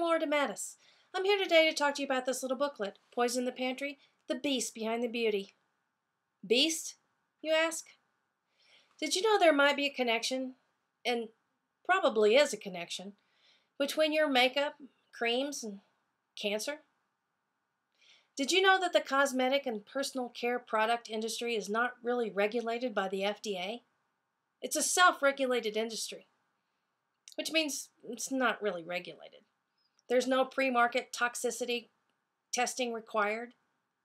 I'm Laura DeMattis. I'm here today to talk to you about this little booklet, Poison in the Pantry, The Beast Behind the Beauty. Beast, you ask? Did you know there might be a connection, and probably is a connection, between your makeup, creams, and cancer? Did you know that the cosmetic and personal care product industry is not really regulated by the FDA? It's a self-regulated industry, which means it's not really regulated. There's no pre-market toxicity testing required.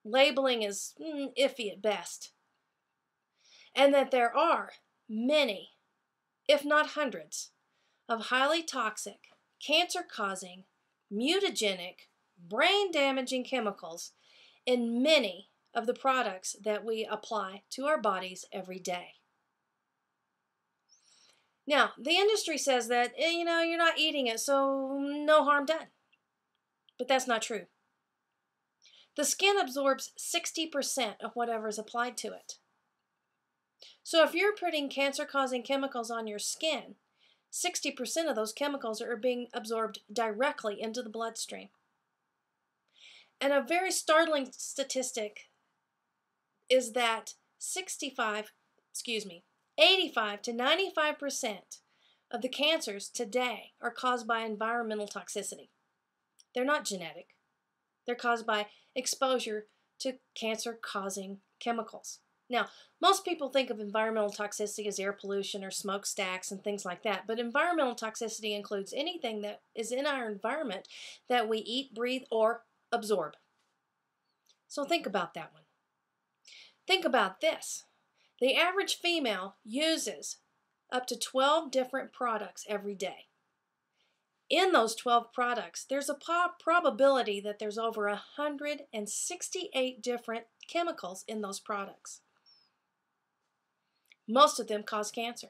Labeling is iffy at best. And that there are many, if not hundreds, of highly toxic, cancer-causing, mutagenic, brain-damaging chemicals in many of the products that we apply to our bodies every day. Now, the industry says that, you're not eating it, so no harm done. But that's not true. The skin absorbs 60% of whatever is applied to it. So if you're putting cancer-causing chemicals on your skin, 60% of those chemicals are being absorbed directly into the bloodstream. And a very startling statistic is that 85 to 95% of the cancers today are caused by environmental toxicity. They're not genetic. They're caused by exposure to cancer-causing chemicals. Now, most people think of environmental toxicity as air pollution or smokestacks and things like that, but environmental toxicity includes anything that is in our environment that we eat, breathe, or absorb. So think about that one. Think about this. The average female uses up to 12 different products every day. In those 12 products, there's a probability that there's over 168 different chemicals in those products. Most of them cause cancer.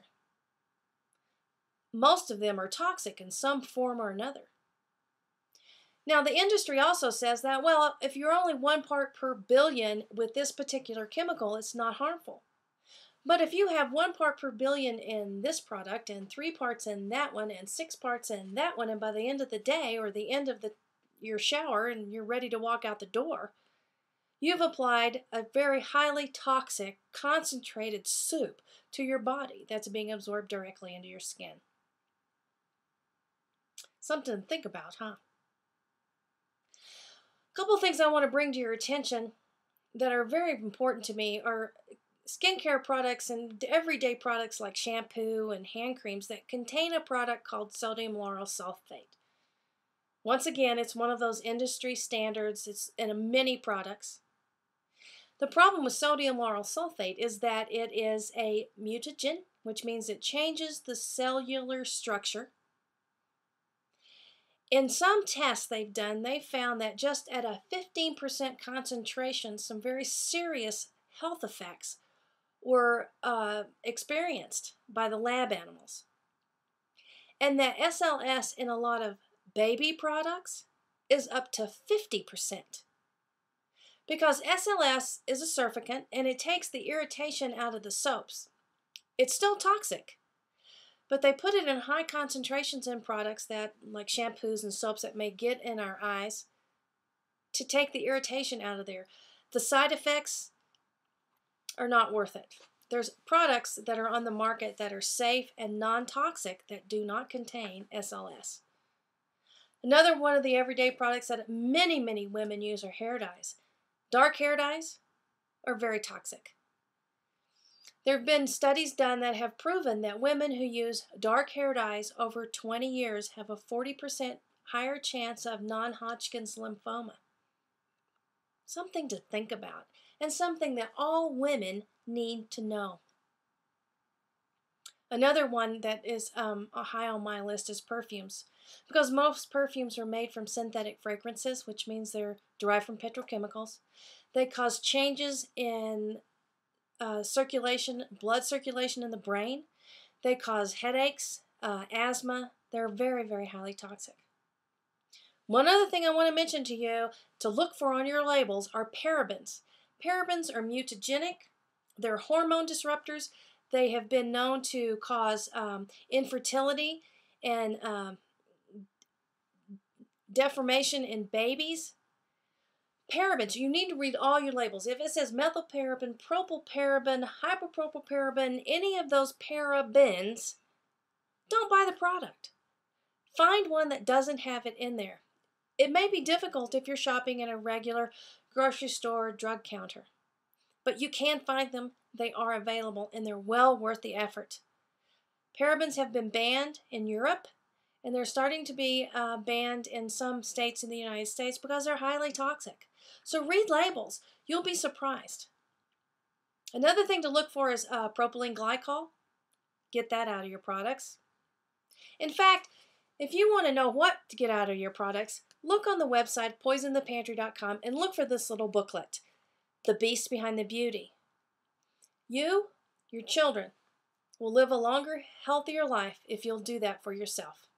Most of them are toxic in some form or another. Now, the industry also says that, well, if you're only 1 part per billion with this particular chemical, it's not harmful. But if you have 1 part per billion in this product and 3 parts in that one and 6 parts in that one, and by the end of the day or the end of your shower and you're ready to walk out the door, you've applied a very highly toxic, concentrated soup to your body that's being absorbed directly into your skin. Something to think about, huh? A couple of things I want to bring to your attention that are very important to me are skincare products and everyday products like shampoo and hand creams that contain a product called sodium lauryl sulfate. Once again, it's one of those industry standards. It's in many products. The problem with sodium lauryl sulfate is that it is a mutagen, which means it changes the cellular structure. In some tests they've done, they found that just at a 15% concentration, some very serious health effects were experienced by the lab animals. And that SLS in a lot of baby products is up to 50%. Because SLS is a surfactant and it takes the irritation out of the soaps. It's still toxic, but they put it in high concentrations in products that, like shampoos and soaps that may get in our eyes, to take the irritation out of there. The side effects are not worth it. There's products that are on the market that are safe and non-toxic that do not contain SLS. Another one of the everyday products that many, many women use are hair dyes. Dark hair dyes are very toxic. There have been studies done that have proven that women who use dark hair dyes over 20 years have a 40% higher chance of non-Hodgkin's lymphoma. Something to think about, and something that all women need to know. Another one that is high on my list is perfumes, because most perfumes are made from synthetic fragrances, which means they're derived from petrochemicals. They cause changes in blood circulation in the brain. They cause headaches, asthma. They're very, very highly toxic. One other thing I want to mention to you to look for on your labels are parabens. Parabens are mutagenic. They're hormone disruptors. They have been known to cause infertility and deformation in babies. Parabens, you need to read all your labels. If it says methylparaben, propylparaben, hyperpropylparaben, any of those parabens, don't buy the product. Find one that doesn't have it in there. It may be difficult if you're shopping at a regular grocery store or drug counter, but you can find them. They are available, and they're well worth the effort. Parabens have been banned in Europe, and they're starting to be banned in some states in the United States because they're highly toxic. So read labels. You'll be surprised. Another thing to look for is propylene glycol. Get that out of your products. In fact, if you want to know what to get out of your products, look on the website poisonthepantry.com and look for this little booklet, The Beast Behind the Beauty. You, your children, will live a longer, healthier life if you'll do that for yourself.